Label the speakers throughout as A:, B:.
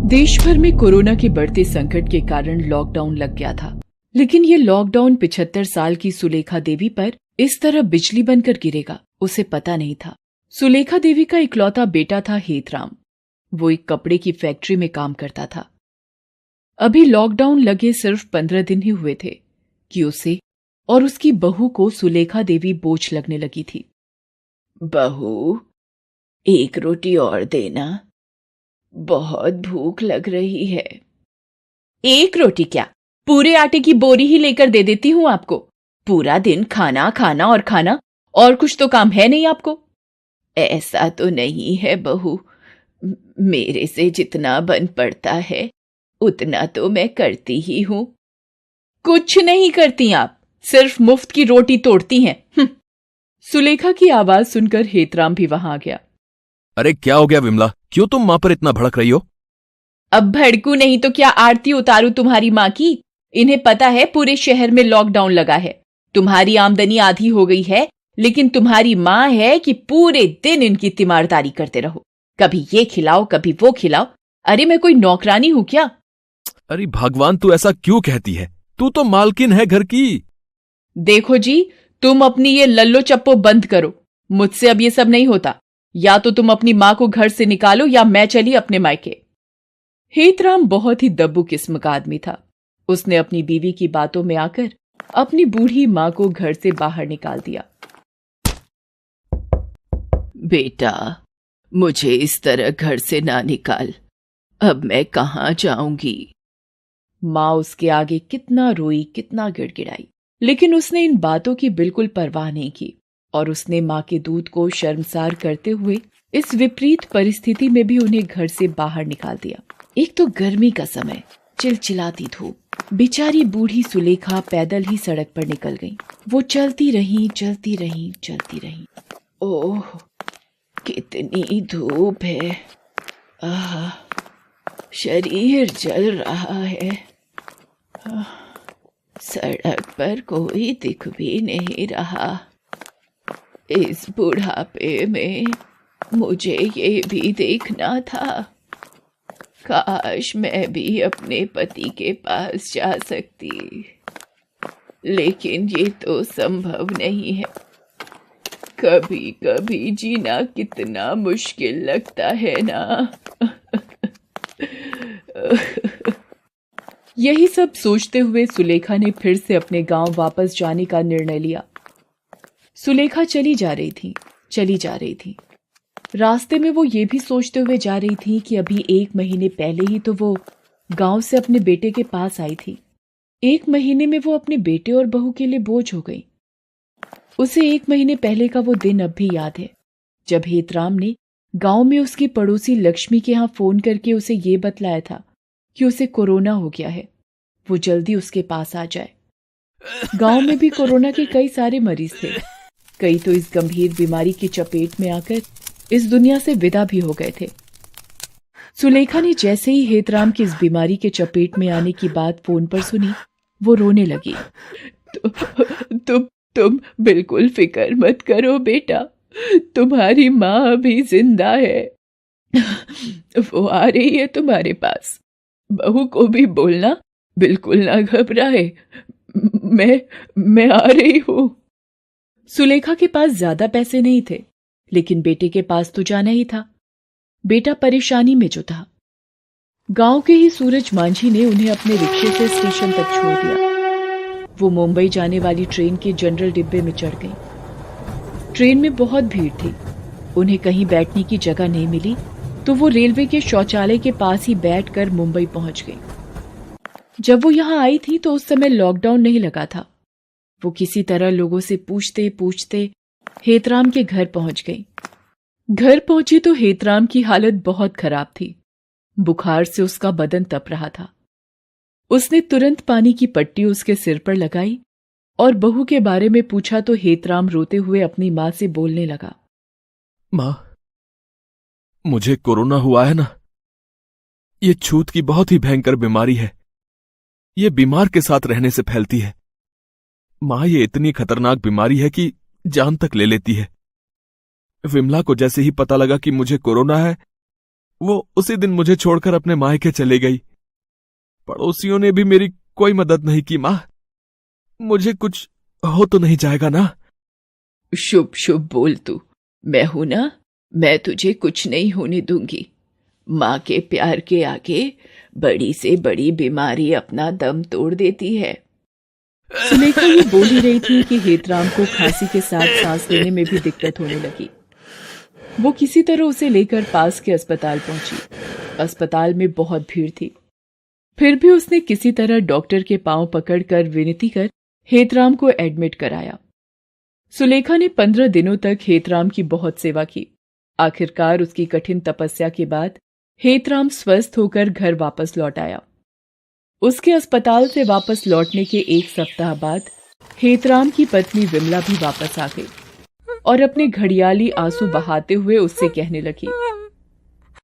A: देश भर में कोरोना के बढ़ते संकट के कारण लॉकडाउन लग गया था, लेकिन ये लॉकडाउन 75 साल की सुलेखा देवी पर इस तरह बिजली बनकर गिरेगा, उसे पता नहीं था। सुलेखा देवी का इकलौता बेटा था हेतराम। वो एक कपड़े की फैक्ट्री में काम करता था। अभी लॉकडाउन लगे सिर्फ 15 दिन ही हुए थे कि उसे और उसकी बहू को सुलेखा देवी बोझ लगने लगी थी।
B: बहू, एक रोटी और देना, बहुत भूख लग रही है।
A: एक रोटी क्या, पूरे आटे की बोरी ही लेकर दे देती हूं आपको। पूरा दिन खाना खाना और खाना, और कुछ तो काम है नहीं आपको।
B: ऐसा तो नहीं है बहू, मेरे से जितना बन पड़ता है उतना तो मैं करती ही हूं।
A: कुछ नहीं करती आप, सिर्फ मुफ्त की रोटी तोड़ती हैं। सुलेखा की आवाज सुनकर हेतराम भी वहां आ गया।
C: अरे क्या हो गया विमला, क्यों तुम मां पर इतना भड़क रही हो?
A: अब भड़कू नहीं तो क्या आरती उतारू तुम्हारी मां की? इन्हें पता है पूरे शहर में लॉकडाउन लगा है। तुम्हारी आमदनी आधी हो गई है, लेकिन तुम्हारी मां है कि पूरे दिन इनकी तीमारदारी करते रहो। कभी ये खिलाओ कभी वो खिलाओ। अरे मैं कोई नौकरानी हूं क्या?
C: अरे भगवान, तू ऐसा क्यों कहती है? तू तो मालकिन है घर की।
A: देखो जी, तुम अपनी ये लल्लो चप्पो बंद करो। मुझसे अब ये सब नहीं होता। या तो तुम अपनी मां को घर से निकालो या मैं चली अपने मायके। हेतराम बहुत ही दब्बू किस्म का आदमी था। उसने अपनी बीवी की बातों में आकर अपनी बूढ़ी मां को घर से बाहर निकाल दिया।
B: बेटा, मुझे इस तरह घर से ना निकाल, अब मैं कहां जाऊंगी।
A: मां उसके आगे कितना रोई, कितना गिड़गिड़ाई, लेकिन उसने इन बातों की बिल्कुल परवाह नहीं की और उसने मां के दूध को शर्मसार करते हुए इस विपरीत परिस्थिति में भी उन्हें घर से बाहर निकाल दिया। एक तो गर्मी का समय, चिलचिलाती धूप। बेचारी बूढ़ी सुलेखा पैदल ही सड़क पर निकल गई। वो चलती रही, चलती रही, चलती रही।
B: ओह, कितनी धूप है। आह, शरीर जल रहा है। सड़क पर कोई दिख भी नहीं रहा। इस बुढ़ापे में मुझे ये भी देखना था। काश मैं भी अपने पति के पास जा सकती, लेकिन ये तो संभव नहीं है। कभी कभी जीना कितना मुश्किल लगता है ना।
A: यही सब सोचते हुए सुलेखा ने फिर से अपने गांव वापस जाने का निर्णय लिया। सुलेखा चली जा रही थी, चली जा रही थी। रास्ते में वो ये भी सोचते हुए जा रही थी कि अभी 1 महीने पहले ही तो वो गांव से अपने बेटे के पास आई थी। 1 महीने में वो अपने बेटे और बहू के लिए बोझ हो गई। उसे 1 महीने पहले का वो दिन अब भी याद है, जब हेतराम ने गांव में उसकी पड़ोसी लक्ष्मी के यहां फोन करके उसे ये बतलाया था कि उसे कोरोना हो गया है, वो जल्दी उसके पास आ जाए। गांव में भी कोरोना के कई सारे मरीज थे। कई तो इस गंभीर बीमारी की चपेट में आकर इस दुनिया से विदा भी हो गए थे। सुलेखा ने जैसे ही हेतराम की इस बीमारी के चपेट में आने की बात फोन पर सुनी, वो रोने लगी।
B: तुम बिल्कुल फिक्र मत करो बेटा, तुम्हारी माँ अभी जिंदा है। वो आ रही है तुम्हारे पास। बहू को भी बोलना बिल्कुल ना घबराए। मैं आ रही हूं।
A: सुलेखा के पास ज्यादा पैसे नहीं थे, लेकिन बेटे के पास तो जाना ही था। बेटा परेशानी में जो था। गांव के ही सूरज मांझी ने उन्हें अपने रिक्शे से स्टेशन तक छोड़ दिया। वो मुंबई जाने वाली ट्रेन के जनरल डिब्बे में चढ़ गई। ट्रेन में बहुत भीड़ थी। उन्हें कहीं बैठने की जगह नहीं मिली तो वो रेलवे के शौचालय के पास ही बैठकर मुंबई पहुंच गई। जब वो यहां आई थी तो उस समय लॉकडाउन नहीं लगा था। वो किसी तरह लोगों से पूछते पूछते हेतराम के घर पहुंच गई। घर पहुंची तो हेतराम की हालत बहुत खराब थी। बुखार से उसका बदन तप रहा था। उसने तुरंत पानी की पट्टी उसके सिर पर लगाई और बहू के बारे में पूछा तो हेतराम रोते हुए अपनी मां से बोलने लगा।
C: मां, मुझे कोरोना हुआ है ना। ये छूत की बहुत ही भयंकर बीमारी है। ये बीमार के साथ रहने से फैलती है। मां, ये इतनी खतरनाक बीमारी है कि जान तक ले लेती है। विमला को जैसे ही पता लगा कि मुझे कोरोना है, वो उसी दिन मुझे छोड़कर अपने मायके चली गई। पड़ोसियों ने भी मेरी कोई मदद नहीं की। माँ, मुझे कुछ हो तो नहीं जाएगा ना?
B: शुभ शुभ बोल तू, मैं हूं ना, मैं तुझे कुछ नहीं होने दूंगी। माँ के प्यार के आगे बड़ी से बड़ी बीमारी अपना दम तोड़ देती है।
A: सुलेखा ये बोल ही रही थी कि हेतराम को खांसी के साथ सांस लेने में भी दिक्कत होने लगी। वो किसी तरह उसे लेकर पास के अस्पताल पहुंची। अस्पताल में बहुत भीड़ थी, फिर भी उसने किसी तरह डॉक्टर के पांव पकड़कर विनती कर हेतराम को एडमिट कराया। सुलेखा ने 15 दिनों तक हेतराम की बहुत सेवा की। आखिरकार उसकी कठिन तपस्या के बाद हेतराम स्वस्थ होकर घर वापस लौट आया। उसके अस्पताल से वापस लौटने के 1 सप्ताह बाद हेतराम की पत्नी विमला भी वापस आ गई और अपने घड़ियाली आंसू बहाते हुए उससे कहने लगी,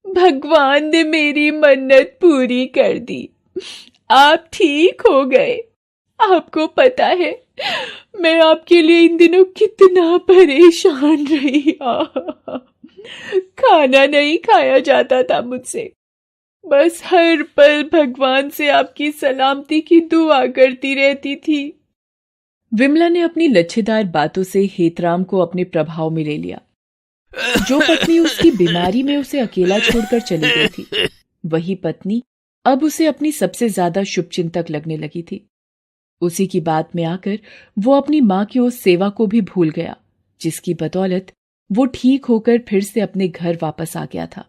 B: भगवान ने मेरी मन्नत पूरी कर दी, आप ठीक हो गए। आपको पता है मैं आपके लिए इन दिनों कितना परेशान रही। खाना नहीं खाया जाता था मुझसे, बस हर पल भगवान से आपकी सलामती की दुआ करती रहती थी।
A: विमला ने अपनी लच्छेदार बातों से हेतराम को अपने प्रभाव में ले लिया। जो पत्नी उसकी बीमारी में उसे अकेला छोड़कर चली गई थी, वही पत्नी अब उसे अपनी सबसे ज्यादा शुभचिंतक लगने लगी थी। उसी की बात में आकर वो अपनी मां की उस सेवा को भी भूल गया, जिसकी बदौलत वो ठीक होकर फिर से अपने घर वापस आ गया था।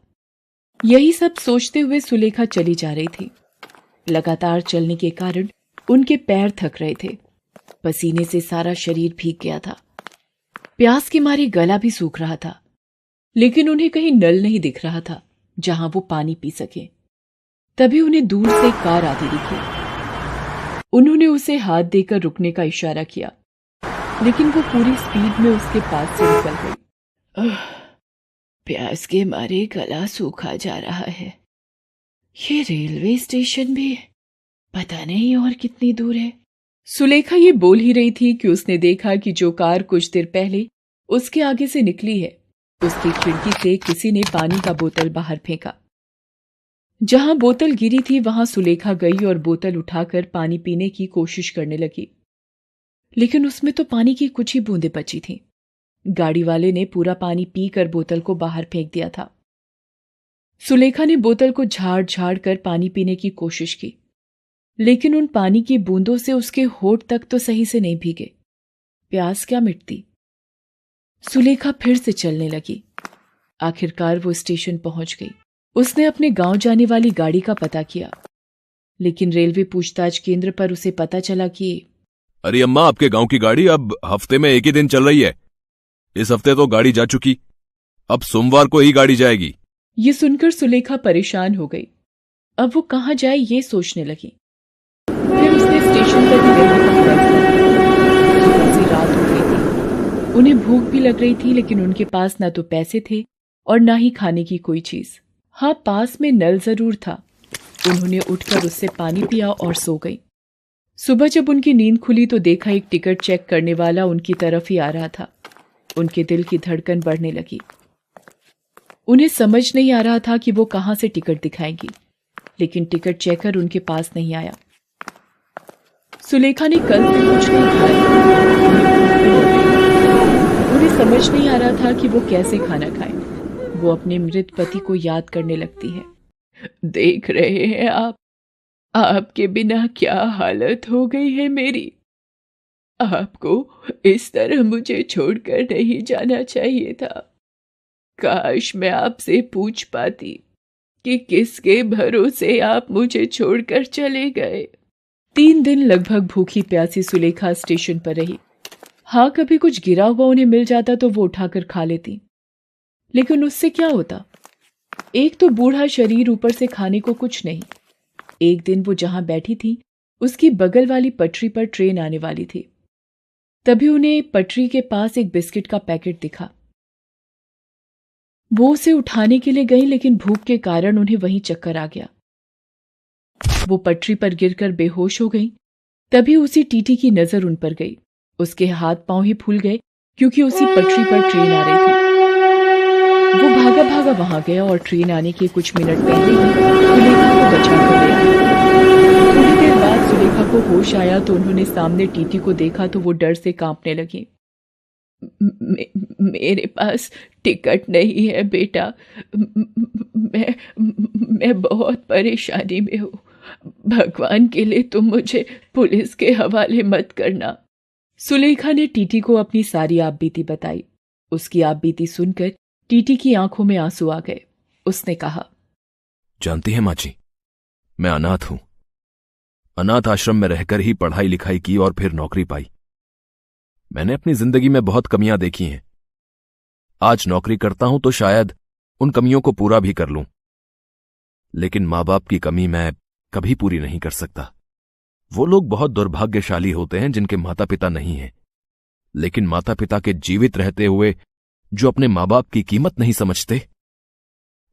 A: यही सब सोचते हुए सुलेखा चली जा रही थी। लगातार चलने के कारण उनके पैर थक रहे थे, पसीने से सारा शरीर भीग गया था। प्यास के मारे गला भी सूख रहा था, लेकिन उन्हें कहीं नल नहीं दिख रहा था जहां वो पानी पी सके। तभी उन्हें दूर से कार आती दिखी। उन्होंने उसे हाथ देकर रुकने का इशारा किया, लेकिन वो पूरी स्पीड में उसके पास से निकल गई।
B: प्यास के मारे गला सूखा जा रहा है। ये रेलवे स्टेशन भी पता नहीं और कितनी दूर है।
A: सुलेखा ये बोल ही रही थी कि उसने देखा कि जो कार कुछ देर पहले उसके आगे से निकली है, उसकी खिड़की से किसी ने पानी का बोतल बाहर फेंका। जहां बोतल गिरी थी वहां सुलेखा गई और बोतल उठाकर पानी पीने की कोशिश करने लगी, लेकिन उसमें तो पानी की कुछ ही बूंदें बची थीं। गाड़ी वाले ने पूरा पानी पीकर बोतल को बाहर फेंक दिया था। सुलेखा ने बोतल को झाड़ झाड़ कर पानी पीने की कोशिश की, लेकिन उन पानी की बूंदों से उसके होठ तक तो सही से नहीं भीगे। प्यास क्या मिटती। सुलेखा फिर से चलने लगी। आखिरकार वो स्टेशन पहुंच गई। उसने अपने गांव जाने वाली गाड़ी का पता किया, लेकिन रेलवे पूछताछ केंद्र पर उसे पता चला कि
C: अरे अम्मा, आपके गांव की गाड़ी अब हफ्ते में एक ही दिन चल रही है। इस हफ्ते तो गाड़ी जा चुकी, अब सोमवार को ही गाड़ी जाएगी।
A: ये सुनकर सुलेखा परेशान हो गई। अब वो कहाँ जाए ये सोचने लगी। फिर उसने स्टेशन पर ही रहने का फैसला किया। सुबह से रात हो गई थी। उन्हें भूख भी लग रही थी, लेकिन उनके पास ना तो पैसे थे और ना ही खाने की कोई चीज। हाँ, पास में नल जरूर था। उन्होंने उठकर उससे पानी पिया और सो गई। सुबह जब उनकी नींद खुली तो देखा एक टिकट चेक करने वाला उनकी तरफ ही आ रहा था। उनके दिल की धड़कन बढ़ने लगी। उन्हें समझ नहीं आ रहा था कि वो कहां से टिकट दिखाएंगी, लेकिन टिकट चेकर उनके पास नहीं आया। सुलेखा ने कल से कुछ नहीं खाया। उन्हें समझ नहीं आ रहा था कि वो कैसे खाना खाए। वो अपने मृत पति को याद करने लगती है।
B: देख रहे हैं आप, आपके बिना क्या हालत हो गई है मेरी। आपको इस तरह मुझे छोड़कर नहीं जाना चाहिए था। काश मैं आपसे पूछ पाती कि किसके भरोसे आप मुझे छोड़कर चले गए।
A: 3 दिन लगभग भूखी प्यासी सुलेखा स्टेशन पर रही। हाँ, कभी कुछ गिरा हुआ उन्हें मिल जाता तो वो उठाकर खा लेती, लेकिन उससे क्या होता। एक तो बूढ़ा शरीर, ऊपर से खाने को कुछ नहीं। एक दिन वो जहां बैठी थी उसकी बगल वाली पटरी पर ट्रेन आने वाली थी। तभी उन्हें पटरी के पास एक बिस्किट का पैकेट दिखा। वो उसे उठाने के लिए गई, लेकिन भूख के कारण उन्हें वहीं चक्कर आ गया। वो पटरी पर गिरकर बेहोश हो गई। तभी उसी टीटी की नजर उन पर गई। उसके हाथ पांव ही फूल गए, क्योंकि उसी पटरी पर ट्रेन आ रही थी। वो भागा भागा वहां गया और ट्रेन आने के कुछ मिनट पहले ही सुलेखा को बचा कर ले आया। थोड़ी देर बाद सुलेखा को होश आया तो उन्होंने सामने टीटी को देखा तो वो डर से कांपने लगी।
B: मेरे पास टिकट नहीं है बेटा। मैं बहुत परेशानी में हूँ। भगवान के लिए तुम मुझे पुलिस के हवाले मत करना।
A: सुलेखा ने टीटी को अपनी सारी आपबीती बताई। उसकी आपबीती सुनकर टीटी की आंखों में आंसू आ गए। उसने कहा,
C: जानती है माँ जी, मैं अनाथ हूं। अनाथ आश्रम में रहकर ही पढ़ाई लिखाई की और फिर नौकरी पाई। मैंने अपनी जिंदगी में बहुत कमियां देखी हैं। आज नौकरी करता हूं तो शायद उन कमियों को पूरा भी कर लूं, लेकिन मां बाप की कमी मैं कभी पूरी नहीं कर सकता। वो लोग बहुत दुर्भाग्यशाली होते हैं जिनके माता पिता नहीं हैं, लेकिन माता पिता के जीवित रहते हुए जो अपने मां बाप की कीमत नहीं समझते,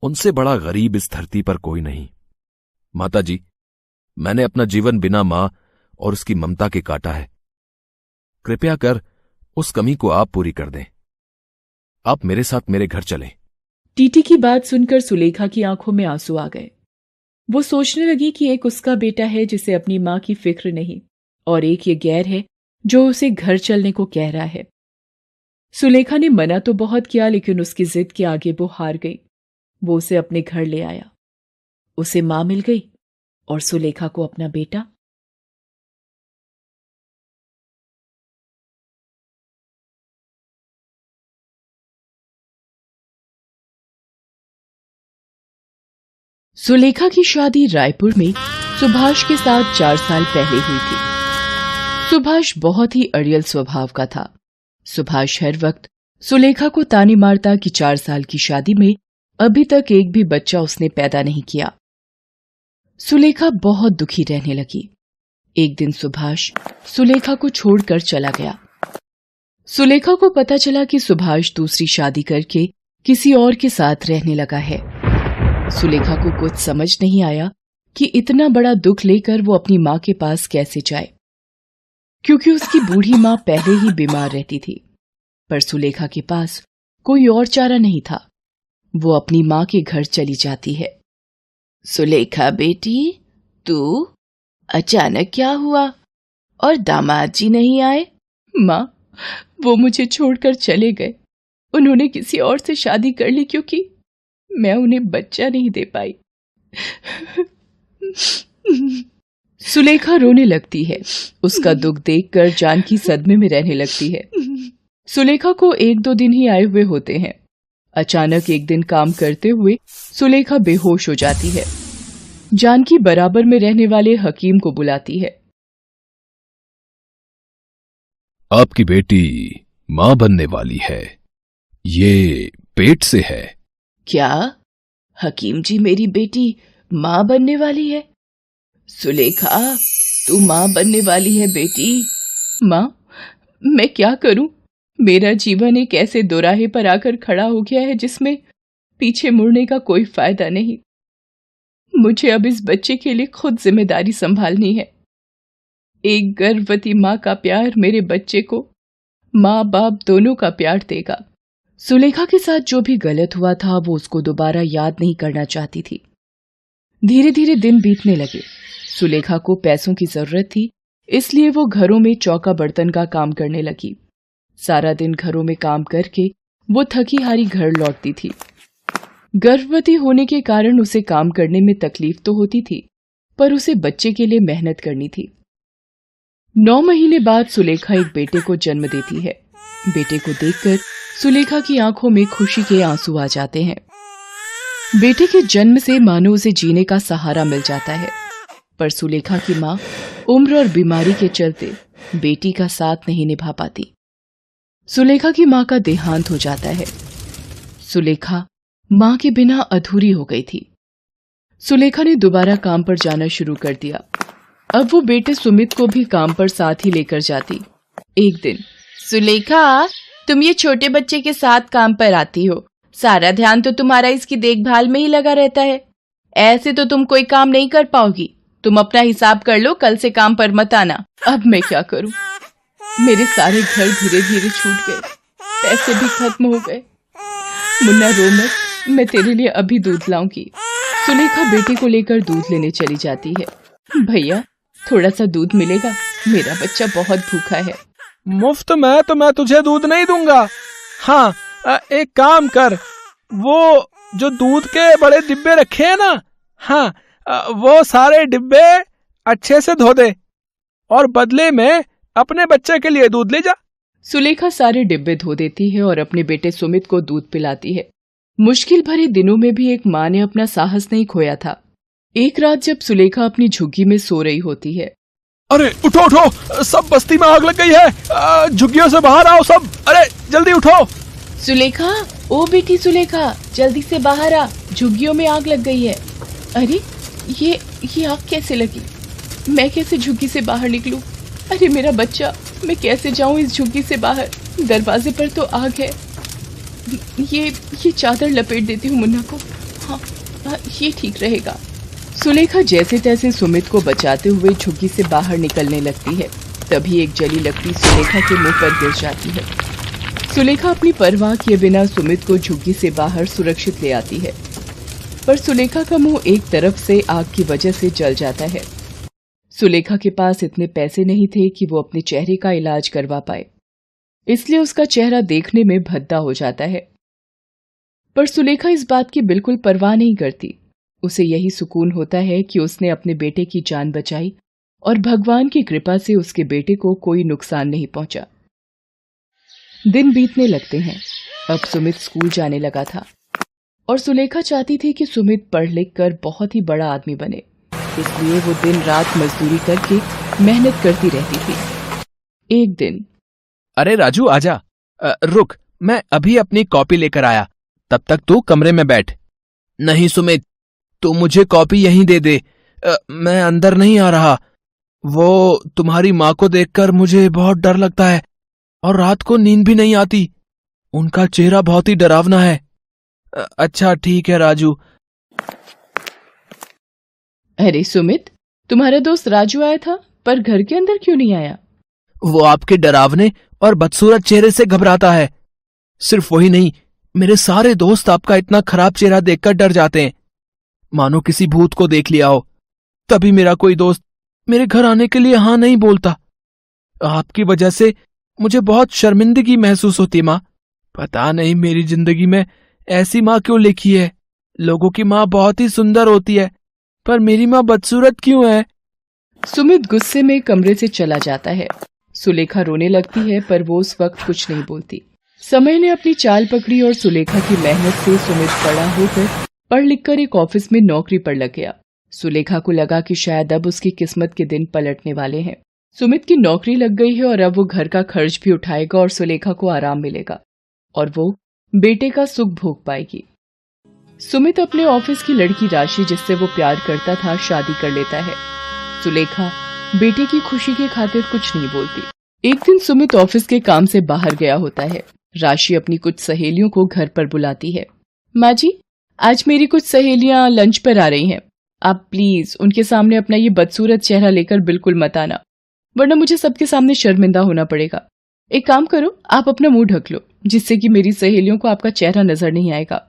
C: उनसे बड़ा गरीब इस धरती पर कोई नहीं। माता जी, मैंने अपना जीवन बिना मां और उसकी ममता के काटा है। कृपया कर उस कमी को आप पूरी कर दें। आप मेरे साथ मेरे घर चलें।
A: टीटी की बात सुनकर सुलेखा की आंखों में आंसू आ गए। वो सोचने लगी कि एक उसका बेटा है जिसे अपनी मां की फिक्र नहीं, और एक ये गैर है जो उसे घर चलने को कह रहा है। सुलेखा ने मना तो बहुत किया, लेकिन उसकी जिद के आगे वो हार गई। वो उसे अपने घर ले आया। उसे मां मिल गई और सुलेखा को अपना बेटा। सुलेखा की शादी रायपुर में सुभाष के साथ 4 साल पहले हुई थी। सुभाष बहुत ही अड़ियल स्वभाव का था। सुभाष हर वक्त सुलेखा को ताने मारता कि 4 साल की शादी में अभी तक एक भी बच्चा उसने पैदा नहीं किया। सुलेखा बहुत दुखी रहने लगी। एक दिन सुभाष सुलेखा को छोड़कर चला गया। सुलेखा को पता चला कि सुभाष दूसरी शादी करके किसी और के साथ रहने लगा है। सुलेखा को कुछ समझ नहीं आया कि इतना बड़ा दुख लेकर वो अपनी मां के पास कैसे जाए, क्योंकि उसकी बूढ़ी मां पहले ही बीमार रहती थी। पर सुलेखा के पास कोई और चारा नहीं था। वो अपनी मां के घर चली जाती है।
B: सुलेखा बेटी, तू अचानक क्या हुआ और दामाद जी नहीं आए?
A: मां, वो मुझे छोड़कर चले गए। उन्होंने किसी और से शादी कर ली क्योंकि मैं उन्हें बच्चा नहीं दे पाई। सुलेखा रोने लगती है। उसका दुख देखकर जानकी सदमे में रहने लगती है। सुलेखा को 1-2 दिन ही आए हुए होते हैं। अचानक एक दिन काम करते हुए सुलेखा बेहोश हो जाती है। जानकी बराबर में रहने वाले हकीम को बुलाती है।
C: आपकी बेटी मां बनने वाली है। ये पेट से है।
B: क्या हकीम जी, मेरी बेटी मां बनने वाली है? सुलेखा, तू मां बनने वाली है बेटी।
A: मां, मैं क्या करूं? मेरा जीवन एक ऐसे दोराहे पर आकर खड़ा हो गया है जिसमें पीछे मुड़ने का कोई फायदा नहीं। मुझे अब इस बच्चे के लिए खुद जिम्मेदारी संभालनी है। एक गर्भवती मां का प्यार मेरे बच्चे को मां बाप दोनों का प्यार देगा। सुलेखा के साथ जो भी गलत हुआ था वो उसको दोबारा याद नहीं करना चाहती थी। धीरे धीरे दिन बीतने लगे। सुलेखा को पैसों की जरूरत थी, इसलिए वो घरों में चौका बर्तन का काम करने लगी। सारा दिन घरों में काम करके वो थकी हारी घर लौटती थी। गर्भवती होने के कारण उसे काम करने में तकलीफ तो होती थी, पर उसे बच्चे के लिए मेहनत करनी थी। 9 महीने बाद सुलेखा एक बेटे को जन्म देती है। बेटे को देखकर सुलेखा की आंखों में खुशी के आंसू आ जाते हैं। बेटे के जन्म से मानो उसे जीने का सहारा मिल जाता है, पर सुलेखा की मां उम्र और बीमारी के चलते बेटी का साथ नहीं निभा पाती। सुलेखा की मां का देहांत हो जाता है। सुलेखा मां के बिना अधूरी हो गई थी। सुलेखा ने दोबारा काम पर जाना शुरू कर दिया। अब वो बेटे सुमित को भी काम पर साथ ही लेकर जाती। एक दिन,
B: सुलेखा, तुम ये छोटे बच्चे के साथ काम पर आती हो, सारा ध्यान तो तुम्हारा इसकी देखभाल में ही लगा रहता है। ऐसे तो तुम कोई काम नहीं कर पाओगी। तुम अपना हिसाब कर लो, कल से काम पर मत आना।
A: अब मैं क्या करूं? मेरे सारे घर धीरे धीरे छूट गए, पैसे भी खत्म हो गए।
B: मुन्ना रो मत, मैं तेरे लिए अभी दूध लाऊंगी। सुलेखा बेटे को लेकर दूध लेने चली जाती है। भैया थोड़ा सा दूध मिलेगा, मेरा बच्चा बहुत भूखा है।
C: मुफ्त में तो मैं तुझे दूध नहीं दूंगा। हाँ, एक काम कर, वो जो दूध के बड़े डिब्बे रखे हैं ना, हाँ, वो सारे डिब्बे अच्छे से धो दे और बदले में अपने बच्चे के लिए दूध ले जा।
B: सुलेखा सारे डिब्बे धो देती है और अपने बेटे सुमित को दूध पिलाती है। मुश्किल भरे दिनों में भी एक माँ ने अपना साहस नहीं खोया था। एक रात जब सुलेखा अपनी झुग्गी में सो रही होती है।
C: अरे उठो उठो, सब बस्ती में आग लग गई है, झुग्गियों से बाहर आओ सब, अरे जल्दी उठो।
B: सुलेखा, ओ बेटी सुलेखा, जल्दी से बाहर आ, झुग्गियों में आग लग गई है। अरे ये आग कैसे लगी? मैं कैसे झुग्गी से बाहर निकलूं? अरे मेरा बच्चा, मैं कैसे जाऊं इस झुग्गी से बाहर? दरवाजे पर तो आग है। ये चादर लपेट देती हूँ मुन्ना को। हाँ, ये ठीक रहेगा। सुलेखा जैसे तैसे सुमित को बचाते हुए झुग्गी से बाहर निकलने लगती है। तभी एक जली लकड़ी सुलेखा के मुंह पर गिर जाती है। सुलेखा अपनी परवाह किए बिना सुमित को झुग्गी से बाहर सुरक्षित ले आती है, पर सुलेखा का मुंह एक तरफ से आग की वजह से जल जाता है। सुलेखा के पास इतने पैसे नहीं थे कि वो अपने चेहरे का इलाज करवा पाए, इसलिए उसका चेहरा देखने में भद्दा हो जाता है। पर सुलेखा इस बात की बिल्कुल परवाह नहीं करती। उसे यही सुकून होता है कि उसने अपने बेटे की जान बचाई और भगवान की कृपा से उसके बेटे को कोई नुकसान नहीं पहुंचा। दिन बीतने लगते हैं। अब सुमित स्कूल जाने लगा था और सुलेखा चाहती थी कि सुमित पढ़ लिख कर बहुत ही बड़ा आदमी बने, इसलिए वो दिन रात मजदूरी करके मेहनत करती रहती थी। एक दिन,
C: अरे राजू आजा, रुक, मैं अभी अपनी कॉपी लेकर आया, तब तक तू कमरे में बैठ। नहीं सुमित, तू मुझे कॉपी यहीं दे दे, मैं अंदर नहीं आ रहा। वो तुम्हारी माँ को देखकर मुझे बहुत डर लगता है और रात को नींद भी नहीं आती। उनका चेहरा बहुत ही डरावना है। अच्छा ठीक है राजू।
B: अरे सुमित, तुम्हारा दोस्त राजू आया था, पर घर के अंदर क्यों नहीं आया?
C: वो आपके डरावने और बदसूरत चेहरे से घबराता है। सिर्फ वही नहीं, मेरे सारे दोस्त आपका इतना खराब चेहरा देखकर डर जाते हैं, मानो किसी भूत को देख लिया हो। तभी मेरा कोई दोस्त मेरे घर आने के लिए हाँ नहीं बोलता। आपकी वजह से मुझे बहुत शर्मिंदगी महसूस होती माँ। पता नहीं मेरी जिंदगी में ऐसी माँ क्यों लिखी है। लोगों की माँ बहुत ही सुंदर होती है, पर मेरी माँ बदसूरत क्यों है?
B: सुमित गुस्से में कमरे से चला जाता है। सुलेखा रोने लगती है, पर वो उस वक्त कुछ नहीं बोलती। समय ने अपनी चाल पकड़ी और सुलेखा की मेहनत से सुमित बड़ा होकर पढ़ लिखकर एक ऑफिस में नौकरी पर लग गया। सुलेखा को लगा कि शायद अब उसकी किस्मत के दिन पलटने वाले हैं। सुमित की नौकरी लग गई है और अब वो घर का खर्च भी उठाएगा और सुलेखा को आराम मिलेगा और वो बेटे का सुख भोग पाएगी। सुमित अपने ऑफिस की लड़की राशि, जिससे वो प्यार करता था, शादी कर लेता है। सुलेखा बेटे की खुशी की खातिर कुछ नहीं बोलती। एक दिन सुमित ऑफिस के काम से बाहर गया होता है। राशि अपनी कुछ सहेलियों को घर पर बुलाती है। माँ जी, आज मेरी कुछ सहेलियां लंच पर आ रही हैं। आप प्लीज उनके सामने अपना ये बदसूरत चेहरा लेकर बिल्कुल मत आना, वरना मुझे सबके सामने शर्मिंदा होना पड़ेगा। एक काम करो, आप अपना मुंह ढक लो, जिससे कि मेरी सहेलियों को आपका चेहरा नजर नहीं आएगा।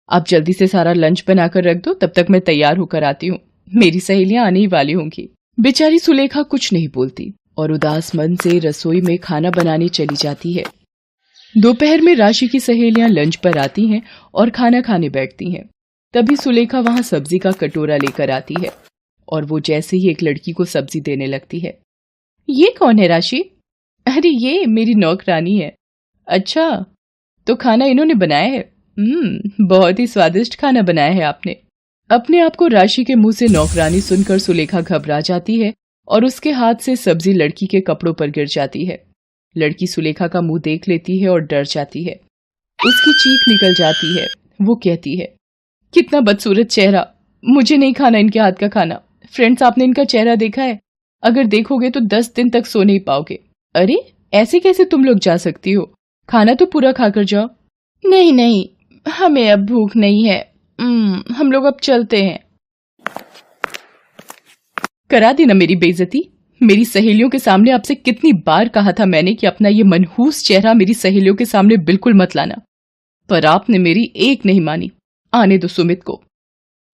B: आप जल्दी से सारा लंच बनाकर रख दो, तब तक मैं तैयार होकर आती हूँ। मेरी सहेलियां आने ही वाली होंगी। बेचारी सुलेखा कुछ नहीं बोलती और उदास मन से रसोई में खाना बनाने चली जाती है। दोपहर में राशि की सहेलियां लंच पर आती हैं और खाना खाने बैठती हैं। तभी सुलेखा वहां सब्जी का कटोरा लेकर आती है और वो जैसे ही एक लड़की को सब्जी देने लगती है। ये कौन है राशि? अरे ये मेरी नौकरानी है। अच्छा, तो खाना इन्होंने बनाया है? बहुत ही स्वादिष्ट खाना बनाया है आपने। अपने आप को राशि के मुंह से नौकरानी सुनकर सुलेखा घबरा जाती है और उसके हाथ से सब्जी लड़की के कपड़ों पर गिर जाती है। लड़की सुलेखा का मुंह देख लेती है और डर जाती है। उसकी चीख निकल जाती है। वो कहती है, कितना बदसूरत चेहरा, मुझे नहीं खाना इनके हाथ का खाना। फ्रेंड्स, आपने इनका चेहरा देखा है? अगर देखोगे तो 10 दिन तक सो नहीं पाओगे। अरे ऐसे कैसे तुम लोग जा सकती हो? खाना तो पूरा खाकर जाओ। नहीं नहीं, हमें अब भूख नहीं है। हम लोग अब चलते हैं। करा दी ना मेरी बेइज्जती। मेरी सहेलियों के सामने आपसे कितनी बार कहा था मैंने कि अपना ये मनहूस चेहरा मेरी सहेलियों के सामने बिल्कुल मत लाना, पर आपने मेरी एक नहीं मानी। आने दो सुमित को,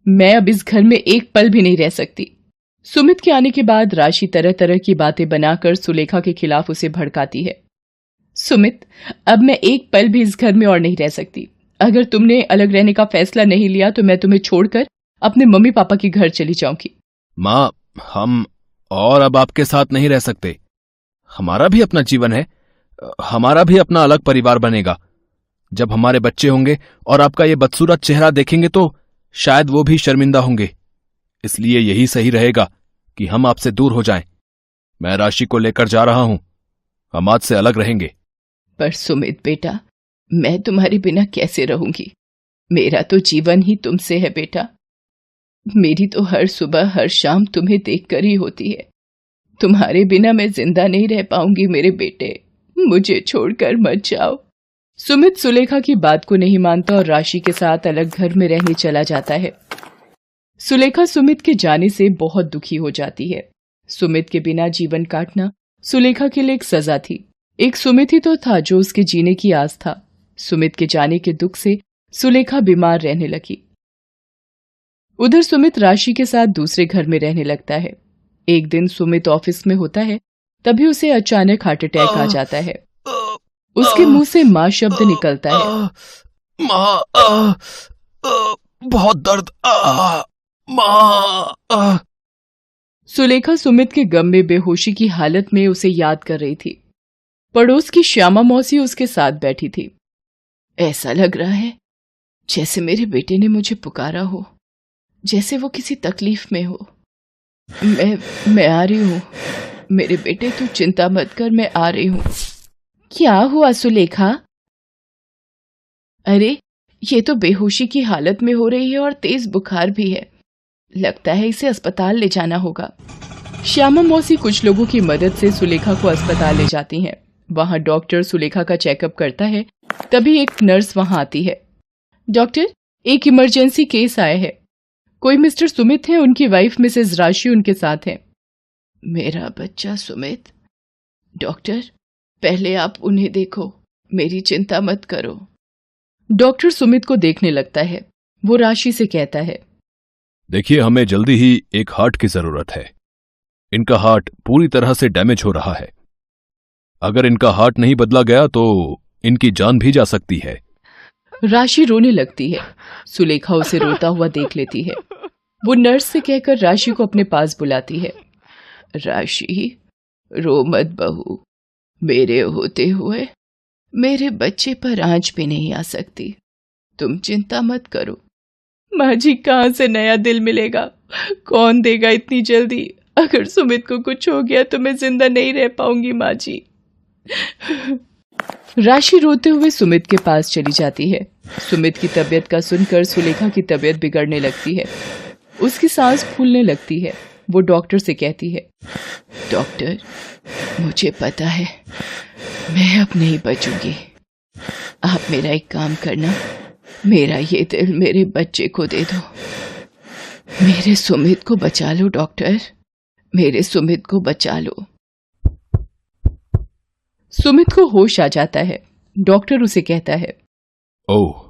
B: मैं अब इस घर में एक पल भी नहीं रह सकती। सुमित के आने के बाद राशि तरह तरह की बातें बनाकर सुलेखा के खिलाफ उसे भड़काती है। सुमित, अब मैं एक पल भी इस घर में और नहीं रह सकती। अगर तुमने अलग रहने का फैसला नहीं लिया तो मैं तुम्हें छोड़कर अपने मम्मी पापा के घर चली जाऊंगी।
C: माँ, हम और अब आपके साथ नहीं रह सकते। हमारा भी अपना जीवन है, हमारा भी अपना अलग परिवार बनेगा। जब हमारे बच्चे होंगे और आपका ये बदसूरत चेहरा देखेंगे तो शायद वो भी शर्मिंदा होंगे। इसलिए यही सही रहेगा कि हम आपसे दूर हो जाएं। मैं राशि को लेकर जा रहा हूं, हम आज से अलग रहेंगे।
B: पर सुमित बेटा, मैं तुम्हारे बिना कैसे रहूंगी? मेरा तो जीवन ही तुमसे है बेटा। मेरी तो हर सुबह हर शाम तुम्हें देखकर ही होती है। तुम्हारे बिना मैं जिंदा नहीं रह पाऊंगी मेरे बेटे, मुझे छोड़कर मत जाओ। सुमित सुलेखा की बात को नहीं मानता और राशि के साथ अलग घर में रहने चला जाता है। सुलेखा सुमित के जाने से बहुत दुखी हो जाती है। सुमित के बिना जीवन काटना सुलेखा के लिए एक सजा थी। एक सुमित ही तो था जो उसके जीने की आस था। सुमित के जाने के दुख से सुलेखा बीमार रहने लगी। उधर सुमित राशि के साथ दूसरे घर में रहने लगता है। एक दिन सुमित ऑफिस में होता है, तभी उसे अचानक हार्ट अटैक आ जाता है। उसके मुंह से मां शब्द निकलता है।
C: माँ, बहुत दर्द, माँ।
B: सुलेखा सुमित के गम में बेहोशी की हालत में उसे याद कर रही थी। पड़ोस की श्यामा मौसी उसके साथ बैठी थी। ऐसा लग रहा है जैसे मेरे बेटे ने मुझे पुकारा हो, जैसे वो किसी तकलीफ में हो। मैं आ रही हूं मेरे बेटे, तू चिंता मत कर, मैं आ रही हूं। क्या हुआ सुलेखा? अरे, ये तो बेहोशी की हालत में हो रही है और तेज बुखार भी है। लगता है इसे अस्पताल ले जाना होगा। श्यामा मौसी कुछ लोगों की मदद से सुलेखा को अस्पताल ले जाती हैं। वहां डॉक्टर सुलेखा का चेकअप करता है। तभी एक नर्स वहां आती है। डॉक्टर, एक इमरजेंसी केस आया है। कोई मिस्टर सुमित है, उनकी वाइफ मिसेस राशि उनके साथ है। मेरा बच्चा सुमित? डॉक्टर, पहले आप उन्हें देखो, मेरी चिंता मत करो। डॉक्टर सुमित को देखने लगता है। वो राशि से कहता है,
C: देखिए, हमें जल्दी ही एक हार्ट की जरूरत है। इनका हार्ट पूरी तरह से डैमेज हो रहा है। अगर इनका हार्ट नहीं बदला गया तो इनकी जान भी जा सकती है।
B: राशि रोने लगती है। सुलेखा उसे रोता हुआ देख लेती है। वो नर्स से कहकर राशि को अपने पास बुलाती है। राशि, रो मत बहू, मेरे होते हुए मेरे बच्चे पर आंच भी नहीं आ सकती। तुम चिंता मत करो। माँ जी, कहाँ से नया दिल मिलेगा? कौन देगा इतनी जल्दी? अगर सुमित को कुछ हो गया तो मैं जिंदा नहीं रह पाऊंगी माँ जी। राशि रोते हुए सुमित के पास चली जाती है। सुमित की तबीयत का सुनकर सुलेखा की तबीयत बिगड़ने लगती है। उसकी सांस फूलने लगती है। वो डॉक्टर से कहती है, डॉक्टर, मुझे पता है मैं अब नहीं बचूंगी। आप मेरा एक काम करना, मेरा ये दिल मेरे बच्चे को दे दो। मेरे सुमित को बचा लो डॉक्टर, मेरे सुमित को बचा लो। सुमित को होश आ जाता है। डॉक्टर उसे कहता है,
C: ओह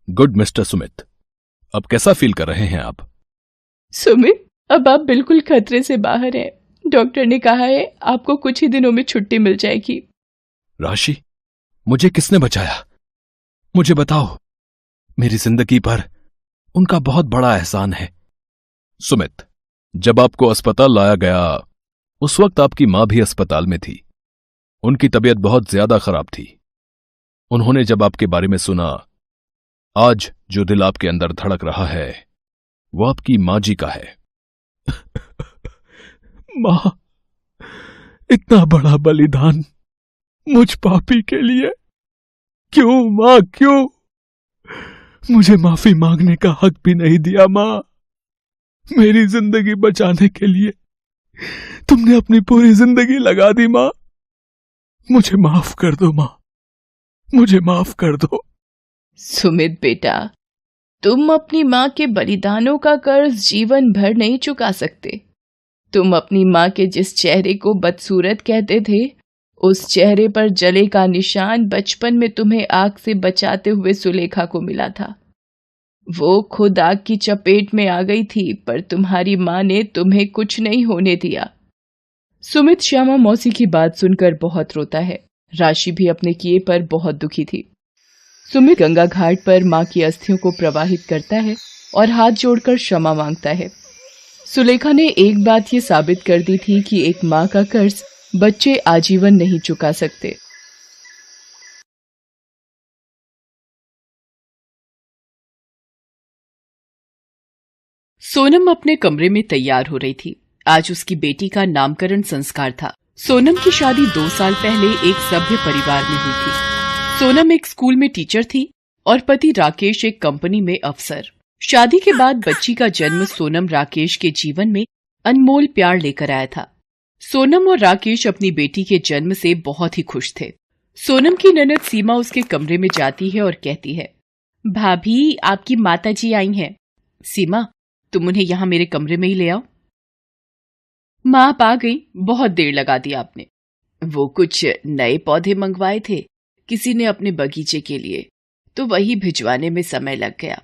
C: गुड मिस्टर सुमित, अब कैसा फील कर रहे हैं आप?
B: सुमित, अब आप बिल्कुल खतरे से बाहर हैं। डॉक्टर ने कहा है आपको कुछ ही दिनों में छुट्टी मिल जाएगी।
C: राशि, मुझे किसने बचाया? मुझे बताओ। मेरी जिंदगी पर उनका बहुत बड़ा एहसान है। सुमित, जब आपको अस्पताल लाया गया उस वक्त आपकी मां भी अस्पताल में थी। उनकी तबीयत बहुत ज्यादा खराब थी। उन्होंने जब आपके बारे में सुना, आज जो दिल आपके अंदर धड़क रहा है वो आपकी मां जी का है। मां, इतना बड़ा बलिदान मुझ पापी के लिए क्यों मां, क्यों? मुझे माफी मांगने का हक भी नहीं दिया मां। मेरी जिंदगी बचाने के लिए तुमने अपनी पूरी जिंदगी लगा दी मां। मुझे माफ कर दो मां, मुझे माफ कर दो।
B: सुमित बेटा, तुम अपनी मां के बलिदानों का कर्ज जीवन भर नहीं चुका सकते। तुम अपनी मां के जिस चेहरे को बदसूरत कहते थे उस चेहरे पर जले का निशान बचपन में तुम्हें आग से बचाते हुए सुलेखा को मिला था। वो खुद आग की चपेट में आ गई थी, पर तुम्हारी माँ ने तुम्हें कुछ नहीं होने दिया। सुमित श्यामा मौसी की बात सुनकर बहुत रोता है। राशि भी अपने किए पर बहुत दुखी थी। सुमित गंगा घाट पर माँ की अस्थियों को प्रवाहित करता है और हाथ जोड़कर क्षमा मांगता है। सुलेखा ने एक बात ये साबित कर दी थी कि एक माँ का कर्ज बच्चे आजीवन नहीं चुका सकते। सोनम अपने कमरे में तैयार हो रही थी। आज उसकी बेटी का नामकरण संस्कार था। सोनम की शादी 2 साल पहले एक सभ्य परिवार में हुई थी। सोनम एक स्कूल में टीचर थी और पति राकेश एक कंपनी में अफसर। शादी के बाद बच्ची का जन्म सोनम राकेश के जीवन में अनमोल प्यार लेकर आया था। सोनम और राकेश अपनी बेटी के जन्म से बहुत ही खुश थे। सोनम की ननद सीमा उसके कमरे में जाती है और कहती है, भाभी आपकी माताजी आई हैं। सीमा, तुम उन्हें यहाँ मेरे कमरे में ही ले आओ। माँ आप आ गई, बहुत देर लगा दी आपने। वो कुछ नए पौधे मंगवाए थे किसी ने अपने बगीचे के लिए, तो वही भिजवाने में समय लग गया।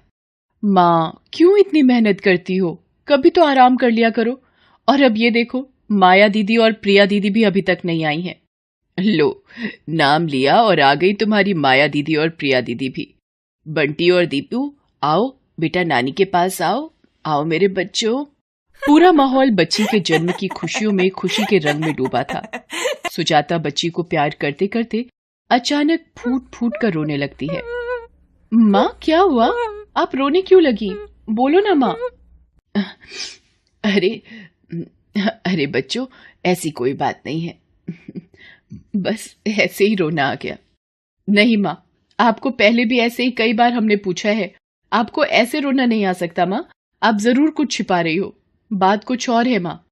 B: माँ क्यों इतनी मेहनत करती हो, कभी तो आराम कर लिया करो। और अब ये देखो, माया दीदी और प्रिया दीदी भी अभी तक नहीं आई हैं। लो, नाम लिया और आ गई तुम्हारी माया दीदी और प्रिया दीदी भी। बंटी और दीपू, आओ बेटा, नानी के पास आओ। आओ मेरे बच्चों। पूरा माहौल बच्ची के जन्म की खुशियों में खुशी के रंग में डूबा था। सुजाता बच्ची को प्यार करते करते अचानक फूट फूट कर रोने लगती है। माँ क्या हुआ, आप रोने क्यों लगी, बोलो ना माँ। अरे बच्चों, ऐसी कोई बात नहीं है, बस ऐसे ही रोना आ गया। नहीं माँ, आपको पहले भी ऐसे ही कई बार हमने पूछा है, आपको ऐसे रोना नहीं आ सकता माँ, आप जरूर कुछ छिपा रही हो, बात कुछ और है माँ।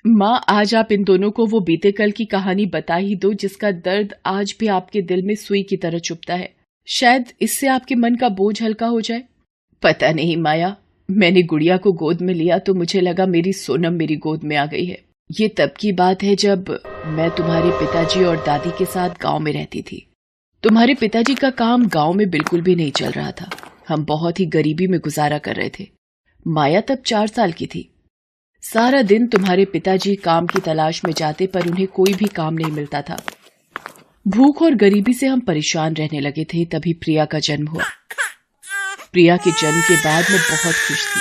B: माँ आज आप इन दोनों को वो बीते कल की कहानी बता ही दो जिसका दर्द आज भी आपके दिल में सुई की तरह चुभता है। शायद इससे आपके मन का बोझ हल्का हो जाए। पता नहीं माया, मैंने गुड़िया को गोद में लिया तो मुझे लगा मेरी सोनम मेरी गोद में आ गई है। ये तब की बात है जब मैं तुम्हारे पिताजी और दादी के साथ गांव में रहती थी। तुम्हारे पिताजी का काम गांव में बिल्कुल भी नहीं चल रहा था। हम बहुत ही गरीबी में गुजारा कर रहे थे। माया तब 4 साल की थी। सारा दिन तुम्हारे पिताजी काम की तलाश में जाते, पर उन्हें कोई भी काम नहीं मिलता था। भूख और गरीबी से हम परेशान रहने लगे थे। तभी प्रिया का जन्म हुआ। प्रिया के जन्म के बाद मैं बहुत खुश थी,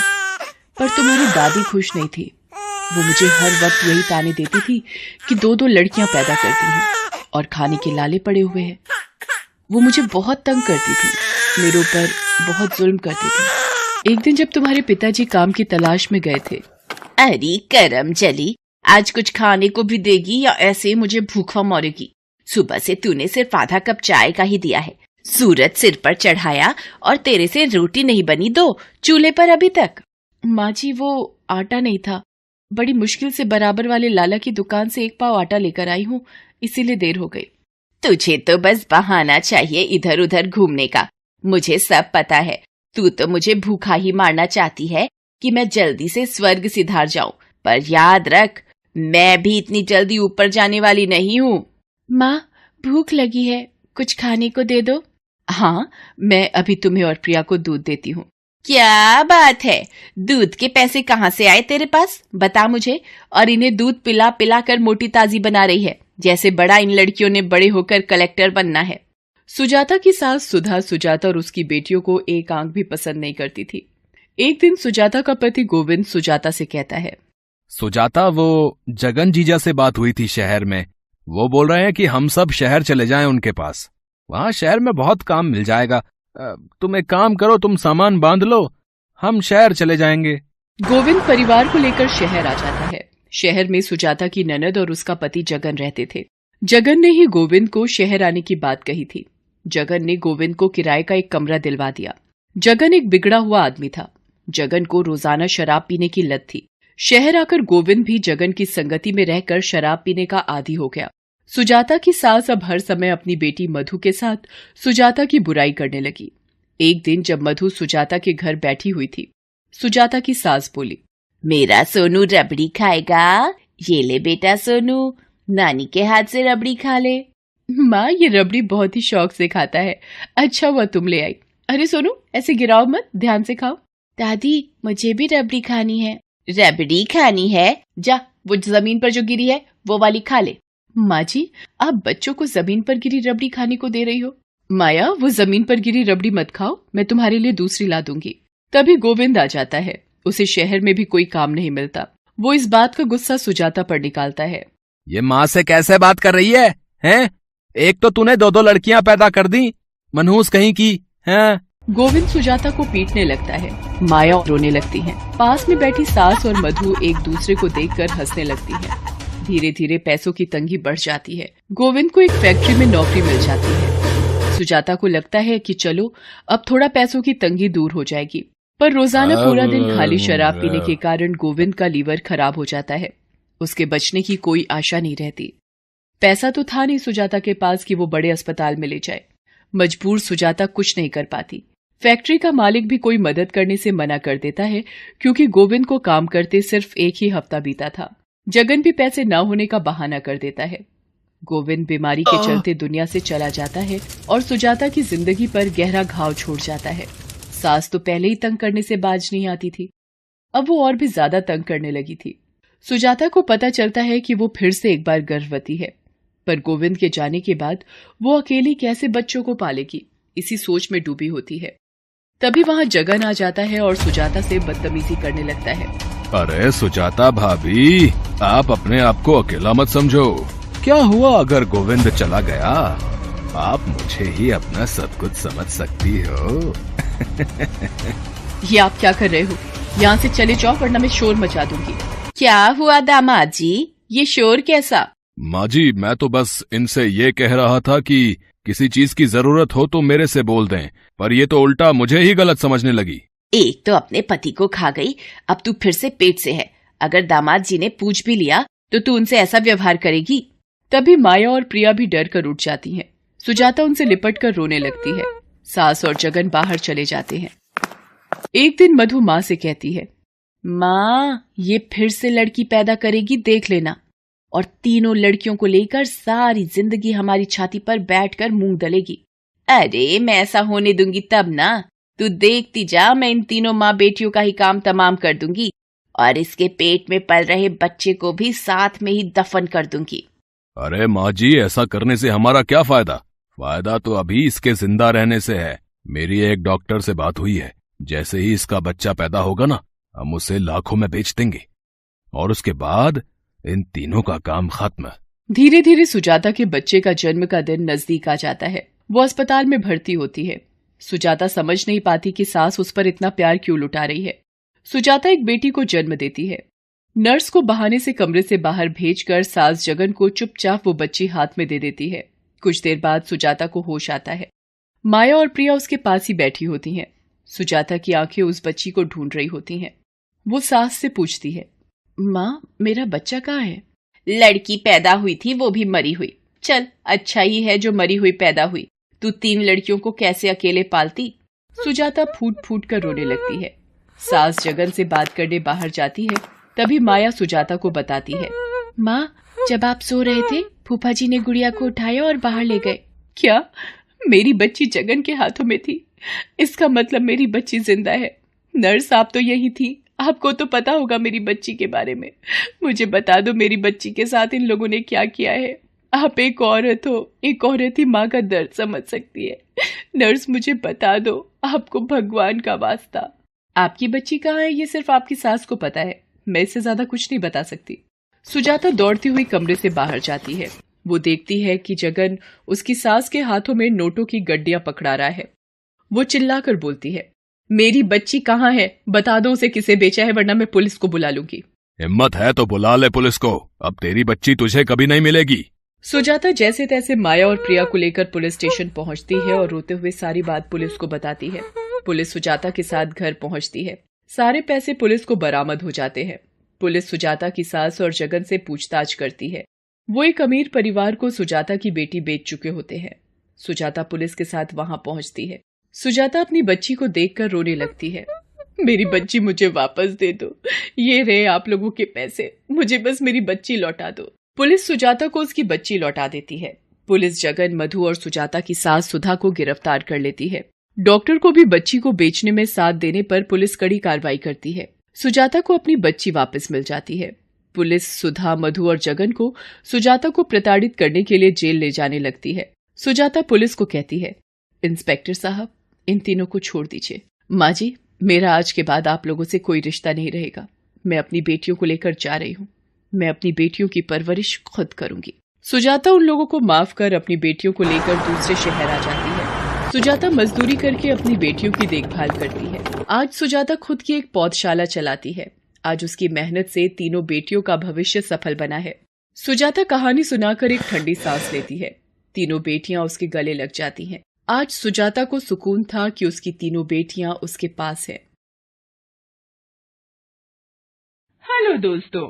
B: पर तुम्हारी दादी खुश नहीं थी। वो मुझे हर वक्त यही ताने देती थी कि 2-2 लड़कियां पैदा करती हैं और खाने के लाले पड़े हुए हैं। वो मुझे बहुत तंग करती थी, मेरे ऊपर बहुत जुल्म करती थी। एक दिन जब तुम्हारे पिताजी काम की तलाश में गए थे, अरे करम चली, आज कुछ खाने को भी देगी या ऐसे ही मुझे भूखा मरेगी? सुबह से तूने सिर्फ आधा कप चाय का ही दिया है, सूरज सिर पर चढ़ाया और तेरे से रोटी नहीं बनी 2 चूल्हे पर अभी तक। माँ जी, वो आटा नहीं था, बड़ी मुश्किल से बराबर वाले लाला की दुकान से 1 पाव आटा लेकर आई हूँ, इसीलिए देर हो गई। तुझे तो बस बहाना चाहिए इधर उधर घूमने का। मुझे सब पता है, तू तो मुझे भूखा ही मारना चाहती है कि मैं जल्दी से स्वर्ग सिधार जाऊं, पर याद रख, मैं भी इतनी जल्दी ऊपर जाने वाली नहीं हूँ। माँ भूख लगी है, कुछ खाने को दे दो। हाँ, मैं अभी तुम्हें और प्रिया को दूध देती हूँ। क्या बात है, दूध के पैसे कहाँ से आए तेरे पास, बता मुझे। और इन्हें दूध पिला पिला कर मोटी ताजी बना रही है, जैसे बड़ा इन लड़कियों ने बड़े होकर कलेक्टर बनना है। सुजाता की सास सुधा सुजाता और उसकी बेटियों को एक आंख भी पसंद नहीं करती थी। एक दिन सुजाता का पति गोविंद सुजाता से कहता है,
C: सुजाता, वो जगन जीजा से बात हुई थी शहर में। वो बोल रहे हैं कि हम सब शहर चले जाएं उनके पास। वहां शहर में बहुत काम मिल जाएगा। तुम एक काम करो, तुम सामान बांध लो, हम शहर चले जाएंगे।
A: गोविंद परिवार को लेकर शहर आ जाता है। शहर में सुजाता की ननद और उसका पति जगन रहते थे। जगन ने ही गोविंद को शहर आने की बात कही थी। जगन ने गोविंद को किराए का एक कमरा दिलवा दिया। जगन एक बिगड़ा हुआ आदमी था। जगन को रोजाना शराब पीने की लत थी। शहर आकर गोविंद भी जगन की संगति में रहकर शराब पीने का आदी हो गया। सुजाता की सास अब हर समय अपनी बेटी मधु के साथ सुजाता की बुराई करने लगी। एक दिन जब मधु सुजाता के घर बैठी हुई थी, सुजाता की सास बोली, मेरा सोनू रबड़ी खाएगा? ये ले बेटा सोनू,
B: नानी के हाथ से रबड़ी खा ले। माँ, ये रबड़ी बहुत ही शौक से खाता है। अच्छा हुआ तुम ले आई। अरे सोनू, ऐसे गिराओ मत, ध्यान से खाओ। दादी, मुझे भी रबड़ी खानी है। रबड़ी खानी है? जा, वो जमीन पर जो गिरी है वो वाली खा ले। माँ जी, आप बच्चों को जमीन पर गिरी रबड़ी खाने को दे रही हो। माया, वो जमीन पर गिरी रबड़ी मत खाओ, मैं तुम्हारे लिए दूसरी ला दूंगी। तभी गोविंद आ जाता है। उसे शहर में भी कोई काम नहीं मिलता। वो इस बात का गुस्सा सुजाता पर निकालता है।
C: ये माँ से कैसे बात कर रही है, हैं? एक तो तूने 2-2 लड़कियां पैदा कर दी, मनहूस कहीं की, हैं?
A: गोविंद सुजाता को पीटने लगता है। माया रोने लगती है। पास में बैठी सास और मधु एक दूसरे को देखकर हंसने लगती है। धीरे धीरे पैसों की तंगी बढ़ जाती है। गोविंद को एक फैक्ट्री में नौकरी मिल जाती है। सुजाता को लगता है कि चलो अब थोड़ा पैसों की तंगी दूर हो जाएगी, पर रोजाना पूरा दिन खाली शराब पीने के कारण गोविंद का लीवर खराब हो जाता है। उसके बचने की कोई आशा नहीं रहती। पैसा तो था नहीं सुजाता के पास कि वो बड़े अस्पताल में ले जाए। मजबूर सुजाता कुछ नहीं कर पाती। फैक्ट्री का मालिक भी कोई मदद करने से मना कर देता है, क्योंकि गोविंद को काम करते सिर्फ एक ही हफ्ता बीता था। जगन भी पैसे न होने का बहाना कर देता है। गोविंद बीमारी के चलते दुनिया से चला जाता है और सुजाता की जिंदगी पर गहरा घाव छोड़ जाता है। सास तो पहले ही तंग करने से बाज नहीं आती थी, अब वो और भी ज्यादा तंग करने लगी थी। सुजाता को पता चलता है कि वो फिर से एक बार गर्भवती है, पर गोविंद के जाने के बाद वो अकेली कैसे बच्चों को पालेगी, इसी सोच में डूबी होती है। तभी वहां जगन आ जाता है और सुजाता से बदतमीजी करने लगता है।
C: अरे सुजाता भाभी, आप अपने आप को अकेला मत समझो। क्या हुआ अगर गोविंद चला गया? आप मुझे ही अपना सब कुछ समझ सकती हो।
A: ये आप क्या कर रहे हो? यहाँ से चले जाओ वरना मैं शोर मचा दूंगी।
B: क्या हुआ दामाद जी, ये शोर कैसा?
C: माँ जी, मैं तो बस इनसे ये कह रहा था कि किसी चीज की जरूरत हो तो मेरे से बोल दें, पर ये तो उल्टा मुझे ही गलत समझने लगी।
B: एक तो अपने पति को खा गई, अब तू फिर से पेट से है। अगर दामाद जी ने पूछ भी लिया तो तू उनसे ऐसा व्यवहार करेगी?
A: तभी माया और प्रिया भी डर कर उठ जाती हैं। सुजाता उनसे लिपट कर रोने लगती है। सास और जगन बाहर चले जाते हैं। एक दिन मधु माँ से कहती है, माँ, ये फिर से लड़की पैदा करेगी, देख लेना, और तीनों लड़कियों को लेकर सारी जिंदगी हमारी छाती पर बैठकर मूंग दलेगी। अरे मैं ऐसा होने दूंगी तब ना, तू देखती जा, मैं इन तीनों माँ बेटियों का ही काम तमाम कर दूंगी और इसके पेट में पल रहे बच्चे को भी साथ में ही दफन कर दूंगी।
C: अरे माँ जी, ऐसा करने से हमारा क्या फायदा? फायदा तो अभी इसके जिंदा रहने से है। मेरी एक डॉक्टर से बात हुई है, जैसे ही इसका बच्चा पैदा होगा ना, हम उसे लाखों में बेच देंगे और उसके बाद इन तीनों का काम खत्म।
A: धीरे धीरे सुजाता के बच्चे का जन्म का दिन नजदीक आ जाता है। वो अस्पताल में भर्ती होती है। सुजाता समझ नहीं पाती कि सास उस पर इतना प्यार क्यों लुटा रही है। सुजाता एक बेटी को जन्म देती है। नर्स को बहाने से कमरे से बाहर भेजकर सास जगन को चुपचाप वो बच्ची हाथ में दे देती है। कुछ देर बाद सुजाता को होश आता है। माया और प्रिया उसके पास ही बैठी होती हैं। सुजाता की आंखें उस बच्ची को ढूंढ रही होती हैं। वो सास से पूछती है, माँ, मेरा बच्चा कहाँ है?
B: लड़की पैदा हुई थी, वो भी मरी हुई। चल, अच्छा ही है जो मरी हुई पैदा हुई। तू 3 लड़कियों को कैसे अकेले पालती?
A: सुजाता फूट फूट कर रोने लगती है। सास जगन से बात करने बाहर जाती है। तभी माया सुजाता को बताती है, माँ, जब आप सो रहे थे, फूफा जी ने गुड़िया को उठाया और बाहर ले गए। क्या? मेरी बच्ची जगन के हाथों में थी? इसका मतलब मेरी बच्ची जिंदा है। नर्स, आप तो यही थी, आपको तो पता होगा मेरी बच्ची के बारे में। मुझे बता दो, मेरी बच्ची के साथ इन लोगों ने क्या किया है। आप एक औरत हो, एक औरत ही माँ का दर्द समझ सकती है। नर्स, मुझे बता दो, आपको भगवान का वास्ता। आपकी बच्ची कहाँ है ये सिर्फ आपकी सास को पता है, मैं इससे ज्यादा कुछ नहीं बता सकती। सुजाता दौड़ती हुई कमरे से बाहर जाती है। वो देखती है कि जगन उसकी सास के हाथों में नोटों की गड्डियां पकड़ा रहा है। वो चिल्लाकर बोलती है, मेरी बच्ची कहाँ है? बता दो उसे किसे बेचा है, वरना मैं पुलिस को बुला लूंगी।
C: हिम्मत है तो बुला ले पुलिस को, अब तेरी बच्ची तुझे कभी नहीं मिलेगी।
A: सुजाता जैसे तैसे माया और प्रिया को लेकर पुलिस स्टेशन पहुंचती है और रोते हुए सारी बात पुलिस को बताती है। पुलिस सुजाता के साथ घर पहुंचती है। सारे पैसे पुलिस को बरामद हो जाते हैं। पुलिस सुजाता की सास और जगन से पूछताछ करती है। वो एक अमीर परिवार को सुजाता की बेटी बेच चुके होते हैं। सुजाता पुलिस के साथ वहां पहुंचती है। सुजाता अपनी बच्ची को देखकर रोने लगती है। मेरी बच्ची मुझे वापस दे दो, ये रहे आप लोगों के पैसे, मुझे बस मेरी बच्ची लौटा दो। पुलिस सुजाता को उसकी बच्ची लौटा देती है। पुलिस जगन, मधु और सुजाता की सास सुधा को गिरफ्तार कर लेती है। डॉक्टर को भी बच्ची को बेचने में साथ देने पर पुलिस कड़ी कार्रवाई करती है। सुजाता को अपनी बच्ची वापस मिल जाती है। पुलिस सुधा, मधु और जगन को सुजाता को प्रताड़ित करने के लिए जेल ले जाने लगती है। सुजाता पुलिस को कहती है, इंस्पेक्टर साहब, इन तीनों को छोड़ दीजिए। माँ जी, मेरा आज के बाद आप लोगों से कोई रिश्ता नहीं रहेगा। मैं अपनी बेटियों को लेकर जा रही हूँ। मैं अपनी बेटियों की परवरिश खुद करूंगी। सुजाता उन लोगों को माफ कर अपनी बेटियों को लेकर दूसरे शहर आ जाती है। सुजाता मजदूरी करके अपनी बेटियों की देखभाल करती है। आज सुजाता खुद की एक पौधशाला चलाती है। आज उसकी मेहनत से तीनों बेटियों का भविष्य सफल बना है। सुजाता कहानी सुनाकर एक ठंडी सांस लेती है। तीनों बेटियां उसके गले लग जाती हैं। आज सुजाता को सुकून था कि उसकी तीनों बेटियां उसके पास हैं।
B: हेलो दोस्तों,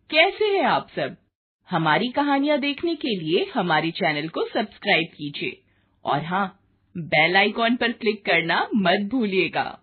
B: कैसे हैं आप सब? हमारी कहानियां देखने के लिए हमारे चैनल को सब्सक्राइब कीजिए और हाँ, बेल आइकॉन पर क्लिक करना मत भूलिएगा।